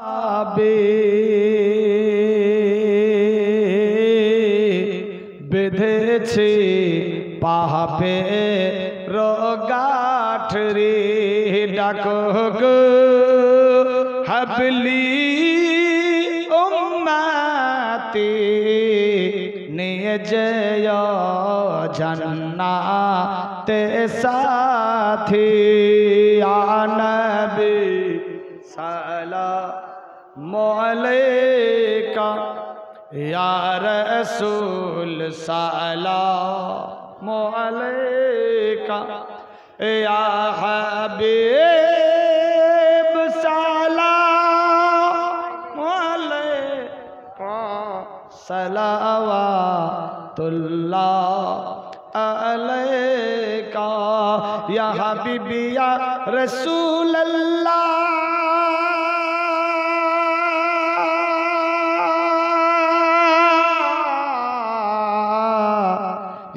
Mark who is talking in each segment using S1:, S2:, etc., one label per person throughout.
S1: আবে বেঁধেছে পাপে রোগাঠ রে ডাকো গো হাবলি উম্মতি নিয়ে যেয় জান্নাতে সাথী আ নবী সালামু আলাইকা या रसूल सलाम अलैका या हबीब सलाम अलैका सलावतुल्लाह अलैका या हबीबी या रसूल अल्लाह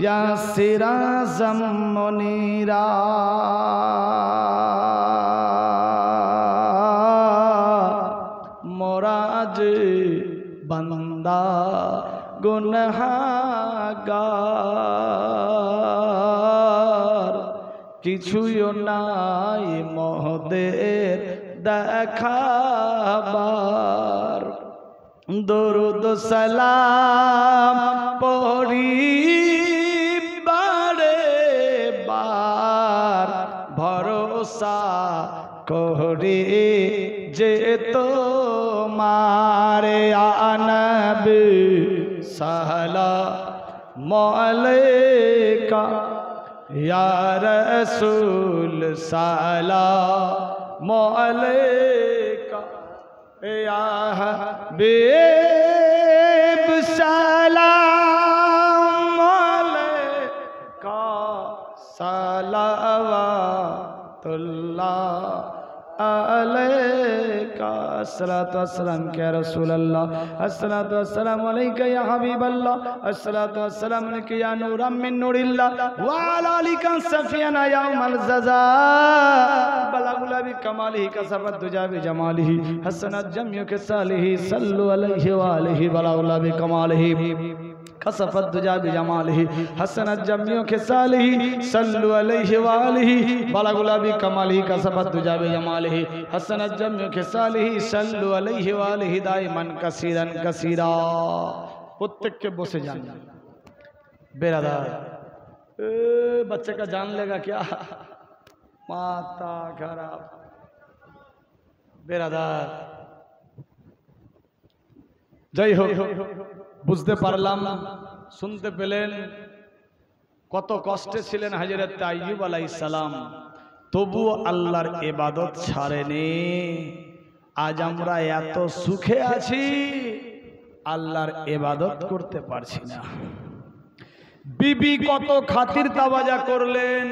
S1: या सिराजम मुनीरा मोराज बंदा गुनहगार किछुयो नाई मोहदेर देखाबार दरुद सलाम पढ़ी भरोसा कोहरे जे तुम्हारे नबी सलामु अलैका या रसूल सलामु अलैका या हबीब सलामु अलैका सलावतुल्लाह अलैका अस्सलातु वस्सलाम या रसूल अल्लाह अस्सलातु वस्सलामु अलैका या हबीब अल्लाह अस्सलातु वस्सलामु अलैका या नूरम मिन नूरिल्लाह व अला आलिका सफियाना यौमल जज़ा बलगुला बि कमालिही कसबत दुजा बि जमालिही हसनत जमियु के सालिही सल्लु अलैहि व आलिही बलगुला बि कमालिही कसफत दुजा बि जमालिही हसनत जमियु के सालिही सल्लु अलैहि व आलिही बलगुला बि कमालिही कसफत दुजा बि जमालिही हसनत जमियु के सालिही सल्लु अलैहि व आलिही दाइमान कसीरन कसीरा प्रत्येक बसे जान बेरादार बच्चे का जान लेगा क्या माता खराब बेरादार जय हो बुझते पारलाम सुनते पेलेन कत कष्टे छिलेन हजरत आय्यूब आलाइहिस सालाम तबुओ आल्लाहर इबादत छाड़ेनी आज आमरा एत सुखे आछि आल्लाहर इबादत करते पारछि ना बीबी कत खातिर ताबाजा करलेन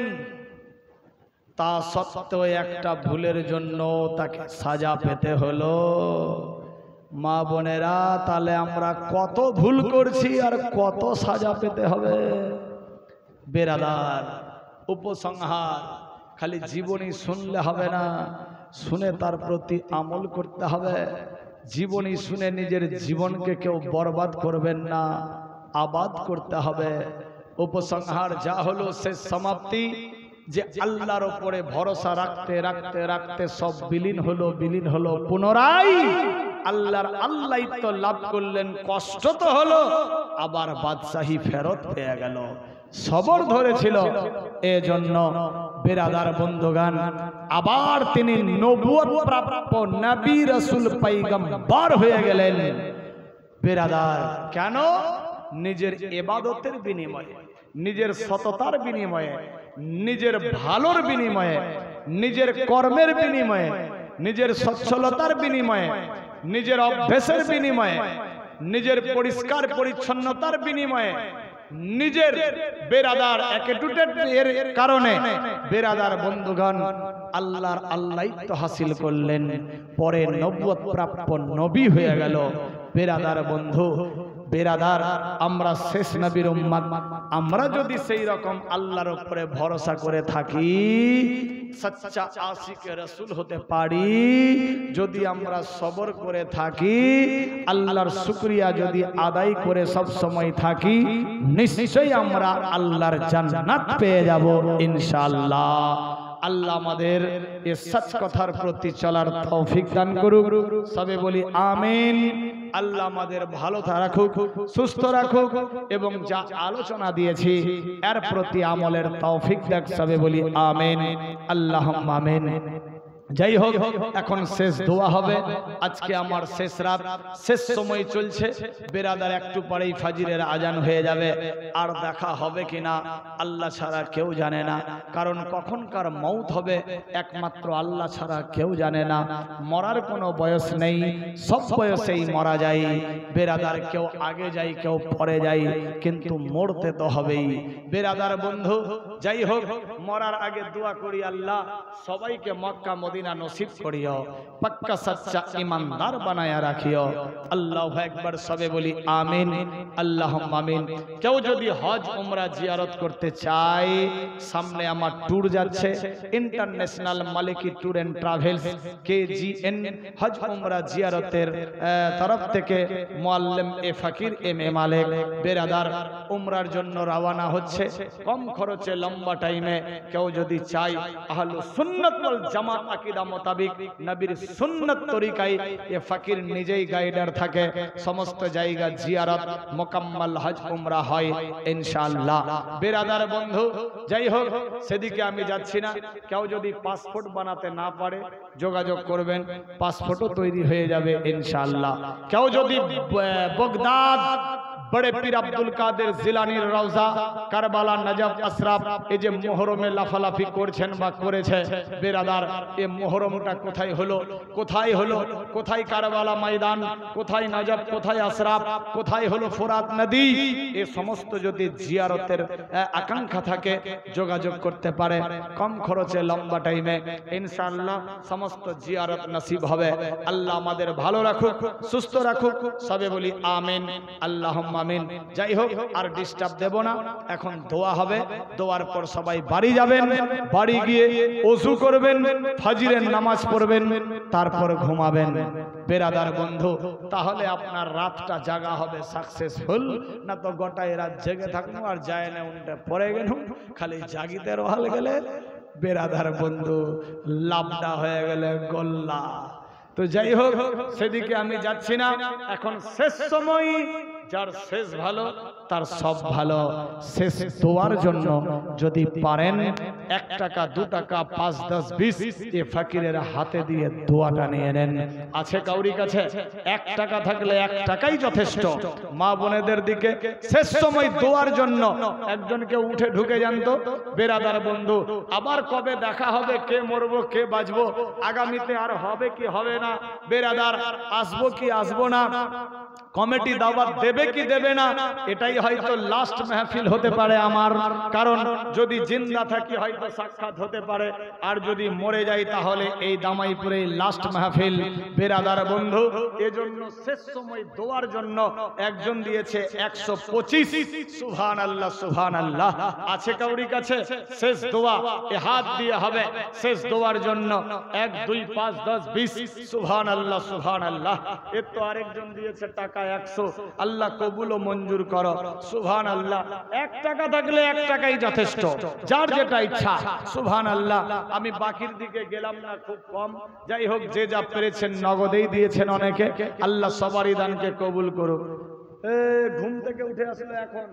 S1: ता सत्त्वेও একটা ভুলের জন্য তাকে সাজা পেতে হলো মা বোনেরা তাহলে আমরা কত ভুল করছি আর কত সাজা পেতে হবে বেরাদার উপসংহার খালি জীবনী শুনলে হবে না শুনে তার প্রতি আমল করতে হবে জীবনী শুনে নিজের জীবনকে কেউ বরবাদ করবেন না আবাদ করতে হবে উপসংহার যা হলো শেষ সমাপ্তি যে আল্লাহর উপরে ভরসা রাখতে রাখতে রাখতে সব বিলীন হলো পুনরায় আল্লাহর আল্লাহইত্ব লাভ করলেন কষ্ট তো হলো আবার বাদশাহী ফেরত পেয়ে গেল সবর ধরেছিল এজন্য বেরাদার বন্ধুগান আবার তিনি নবুয়ত প্রাপ্ত নবী রাসূল পয়গম্বর হয়ে গেলেন বেরাদার কেন নিজের ইবাদতের বিনিময়ে নিজের সততার বিনিময়ে নিজের ভালোর বিনিময়ে নিজের কর্মের বিনিময়ে নিজের সচ্ছলতার বিনিময়ে নিজের অভ্যাসের বিনিময়ে নিজের পরিষ্কার পরিচ্ছন্নতার বিনিময়ে নিজের বেরাদার অ্যাটিটিউড এর কারণে বেরাদার বন্ধুগণ আল্লাহর আল্লাহইত্ব হাসিল করলেন পরে নবুয়ত প্রাপ্ত নবী হয়ে গেল বেরাদার বন্ধু বেরাদার, আমরা শেষ নবীর উম্মত, আমরা যদি সেই রকম আল্লাহর উপরে ভরসা করে থাকি, সচ্চা আশিকে রাসূল হতে পারি, যদি আমরা সবর করে থাকি, আল্লাহর শুকরিয়া যদি আদায় করে সব সময় থাকি, নিশ্চয়ই আমরা আল্লাহর জান্নাত পেয়ে যাব ইনশাআল্লাহ। আল্লাহ আমাদের এই সত্য কথার প্রতি চলার তৌফিক দান করুক, সবে বলি আমিন। আল্লাহ আমাদের ভালো রাখুক, সুস্থ রাখুক, এবং যা আলোচনা দিয়েছি এর প্রতি আমলের তৌফিক দেখ, সবে বলি আমিন, আল্লাহুম্মা আমিন। যাই হোক, এখন শেষ দোয়া হবে। আজকে আমার শেষ রাত, শেষ সময় চলছে। বেরাদার একটু পরেই ফাজরের আজান হয়ে যাবে। আর দেখা হবে কিনা আল্লাহ ছাড়া কেউ জানে না, কারণ কখনকার মৌত হবে একমাত্র আল্লাহ ছাড়া কেউ জানে না। মরার কোনো বয়স নেই, সব বয়সেই মরা যায়। বেরাদার কেউ আগে যায়, কেউ পরে যায়, কিন্তু মরতে তো হবেই। বেরাদার বন্ধু, যাই হোক, মরার আগে দোয়া করি, আল্লাহ সবাইকে মক্কা মদিনা নসিব করিও, পাক্কা সচ্চা ইমানদার বানায়া রাখিও। আল্লাহু আকবার, সবে বলি আমিন, আল্লাহুম্মা আমিন। কেউ যদি হজ উমরা জিয়ারত করতে চায়, সামনে আমার ট্যুর যাচ্ছে, international Maliki tour and travels KGN হজ উমরা জিয়ারতের তরফ থেকে মুআল্লিম এ ফকির এম এ মালিক বেরাদার উমরার জন্য রওনা হচ্ছে। কম খরচে লম্বা টাইমে কেউ যদি চায়, আহলুস সুন্নাত ওয়াল জামাত আকীদা মোতাবেক নবীর সুন্নাত তরিকায় এ ফকির নিজেই গাইডার থাকে, সমস্ত জায়গা জিয়ারত মোকাম্মল হজ উমরা হয় ইনশাআল্লাহ। বেরাদার বন্ধু, যাই হোক, সেদিকে আমি যাচ্ছি না। কেউ যদি পাসপোর্ট বানাতে না পারে যোগাযোগ করবেন, পাসপোর্টও তৈরি হয়ে যাবে ইনশাআল্লাহ। কেউ যদি বাগদাদ बड़े पीर अब्दुल कादिर जिलानीर रौजा करबाला नजफ अशराफ এই যে মুহররমে লাফালাফি করছেন বা করেছে বেরাদার, এই মুহররমটা কোথায় হলো, কোথায় হলো, কোথায় কারবালা ময়দান, কোথায় নজফ, কোথায় আশরাফ, কোথায় হলো ফোরাত নদী, এই সমস্ত যদি জিয়ারতের আকাঙ্ক্ষা থাকে যোগাযোগ করতে পারে। কম খরচে লম্বা টাইমে ইনশাআল্লাহ সমস্ত জিয়ারত নসিব হবে। আল্লাহ আমাদের ভালো রাখুক, সুস্থ রাখুক, সবে বলি আমিন, আল্লাহুম্মা আমিন। যাই হোক, আর ডিস্টার্ব দেব না, এখন দোয়া হবে। দোয়ার পর সবাই বাড়ি যাবেন, বাড়ি গিয়ে ওযু করবেন, ফজরের নামাজ পড়বেন, তারপর ঘুমাবেন। বেরাদার বন্ধু, তাহলে আপনার রাতটা জাগা হবে সাকসেসফুল। না তো গোটায় রাত জেগে থাকবো আর যায় না উল্টে পড়ে গেল, খালি জাগিতে রহাল গেলে বেরাদার বন্ধু লাভটা হয়ে গেলে গোল্লা। তো যাই হোক, সেদিকে আমি যাচ্ছি না। এখন শেষ সময়, যার শেষ ভালো তার সব ভালো। শেষ দোয়ার জন্য যদি পারেন 1 টাকা 2 টাকা 5 10 20 এ ফকিরের হাতে দিয়ে দোয়াটা নিয়ে নেন। আছে কাউরি কাছে? 1 টাকা থাকলে 1 টাকাই যথেষ্ট। মা বোনেদের দিকে শেষ সময় দোয়ার জন্য একজনকে উঠে ঢুকে যান তো বেরাদার বন্ধু। আবার কবে দেখা হবে, কে মরবো কে বাঁচবো, আগামীতে আর হবে কি হবে না, বেরাদার আসবো কি আসবো না, কমিটি দাওয়াত দেবে কি দেবে না, এটাই হয়তো লাস্ট মাহফিল হতে পারে আমার। কারণ যদি জিন্দা থাকি হয়তো সাক্ষাৎ হতে পারে, আর যদি মরে যাই তাহলে এই দামাইপুরে লাস্ট মাহফিল। বেরাদার বন্ধু, এজন্য শেষ সময় দোয়ার জন্য একজন দিয়েছে 125। সুবহানাল্লাহ, সুবহানাল্লাহ। আছে কাউরি কাছে? শেষ দোয়া এ হাত দিয়ে হবে শেষ দোয়ার জন্য। 1 2 5 10 20 সুবহানাল্লাহ, সুবহানাল্লাহ। এর তো আরেকজন দিয়েছে টাকা 100। আল্লাহ কবুল ও মঞ্জুর করো। সুবহানাল্লাহ। 1 টাকা থাকলে 1 টাকাই যথেষ্ট, যার যেটা ইচ্ছা। সুবহানাল্লাহ। আমি বাকির দিকে গেলাম না, খুব কম। যাই হোক, যে যা পেরেছেন নগদেই দিয়েছেন অনেকে। আল্লাহ সবারই দানকে কবুল করুক। ঘুম থেকে উঠে আসলে এখন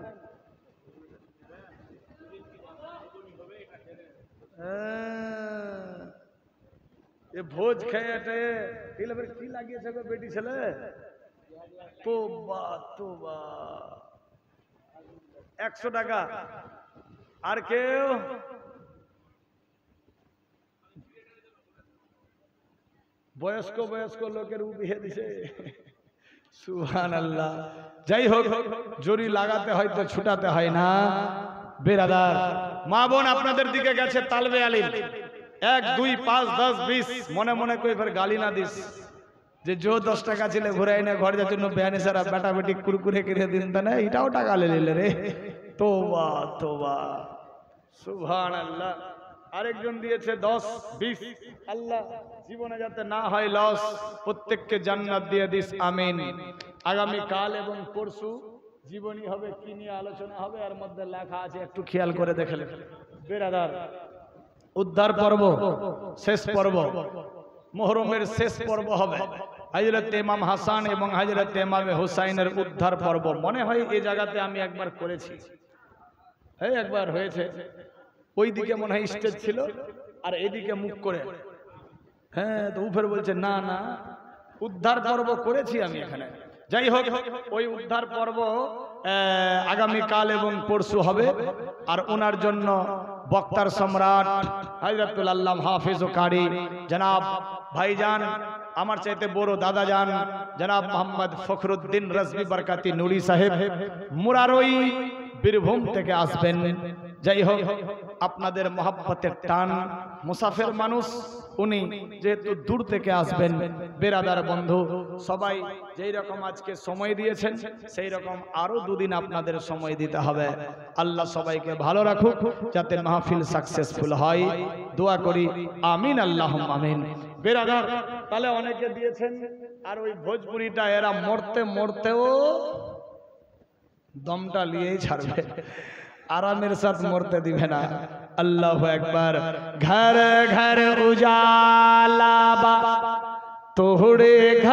S1: এ ভোজ খেয়ে কি লাগিয়েছে গো বেটি ছেলে? তোবা তোবা। 100 টাকা। আর কেউ? বয়স্ক বয়স্ক লোকের বিয়ে দিছে। সুবহানাল্লাহ। যাই হোক, জরি লাগাতে হয় তো ছুটাতে হয় না। বেরাদার মা বোন, আপনাদের দিকে গেছে তালবে আলিম। 1 2 5 10 20 মনে মনে কই ফের গালি না দিস। যে জো 10 টাকা ছিল ঘুরাই না ঘর যাওয়ার জন্য বেয়ানি সারা বেটা বেটি কুরকুরে কিনে দিন তা না এটাও টাকা লেলে রে তোবা তোবা সুবহানাল্লাহ আরেকজন দিয়েছে 10 20 আল্লাহ জীবনে যাতে না হয় লস প্রত্যেককে জান্নাত দিয়ে দিস আমিন আগামী কাল এবং পরশু জীবনী হবে কি নিয়ে আলোচনা হবে এর মধ্যে লেখা আছে একটু খেয়াল করে দেখলে বেরাদার উদ্ধার পর্ব শেষ পর্ব মুহররমের শেষ পর্ব হবে হযরত ইমাম হাসান এবং হযরত ইমাম হুসাইনের উদ্ধার পর্ব মনে হয় এই জায়গাতে আমি একবার করেছি এই একবার হয়েছে ওইদিকে মনে হয় স্টেজ ছিল আর এইদিকে মুখ করে হ্যাঁ তো উপরে বলছে না না উদ্ধার পর্ব করেছি আমি এখানে যাই হোক ওই উদ্ধার পর্ব আগামী কাল এবং পরশু হবে আর ওনার জন্য বক্তার সম্রাট হযরতুল আল্লামা হাফেজ ও কারি জনাব ভাইজান আমার চাইতে বড় দাদা জান জনাব মোহাম্মদ ফখরুদ্দিন রাজভী বরকাতি নুরি সাহেব মুরারই বীরভূম থেকে আসবেন যাই হোক আপনাদের মহব্বতের টান মুসাফির মানুষ উনি যেহেতু দূর থেকে আসবেন বেরাদার বন্ধু সবাই যেই রকম আজকে সময় দিয়েছেন সেই রকম আরো দুদিন আপনাদের সময় দিতে হবে আল্লাহ সবাইকে ভালো রাখুক যাতে মাহফিল সাকসেসফুল হয় দোয়া করি আমিন আল্লাহুম্মা আমিন বেরাদার তাহলে অনেকে দিয়েছেন আর ওই ভোজপুরিটা এরা মরতে মরতেও দমটা নিয়েই ছাড়বে আরামের সাথে মরতে দিবে না আল্লাহু আকবার ঘর ঘর উজালা বা তোড়ে ঘর